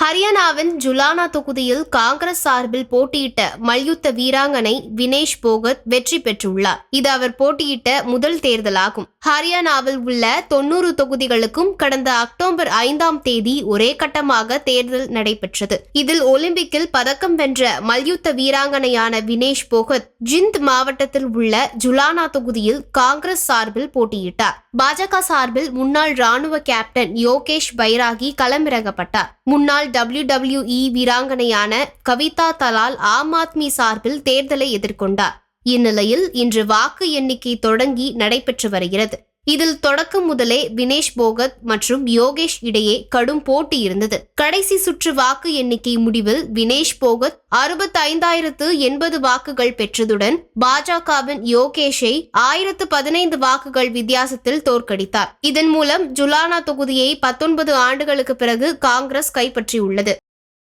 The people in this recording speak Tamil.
ஹரியானாவின் ஜுலானா தொகுதியில் காங்கிரஸ் சார்பில் போட்டியிட்ட மல்யுத்த வீராங்கனை வினேஷ் போகத் வெற்றி பெற்றுள்ளார். இது அவர் போட்டியிட்ட முதல் தேர்தலாகும். ஹரியானாவில் உள்ள 90 தொகுதிகளுக்கும் கடந்த அக்டோபர் 5ஆம் தேதி ஒரே கட்டமாக தேர்தல் நடைபெற்றது. இதில் ஒலிம்பிக்கில் பதக்கம் வென்ற மல்யுத்த வீராங்கனையான வினேஷ் போகத் ஜிந்த் மாவட்டத்தில் உள்ள ஜுலானா தொகுதியில் காங்கிரஸ் சார்பில் போட்டியிட்டார். பாஜக சார்பில் முன்னாள் ராணுவ கேப்டன் யோகேஷ் பைராகி களமிறக்கப்பட்டார். முன்னாள் WWE வீராங்கனையான கவிதா தலால் ஆம் ஆத்மி சார்பில் தேர்தலை எதிர்கொண்டார். இந்நிலையில் இன்று வாக்கு எண்ணிக்கை தொடங்கி நடைபெற்று வருகிறது. இதில் தொடக்கம் முதலே வினேஷ் போகத் மற்றும் யோகேஷ் இடையே கடும் போட்டி இருந்தது. கடைசி சுற்று வாக்கு எண்ணிக்கை முடிவில் வினேஷ் போகத் 65,080 வாக்குகள் பெற்றதுடன் பாஜகவின் யோகேஷை 1015 வாக்குகள் வித்தியாசத்தில் தோற்கடித்தார். இதன் மூலம் ஜுலானா தொகுதியை 19 ஆண்டுகளுக்கு பிறகு காங்கிரஸ் கைப்பற்றியுள்ளது.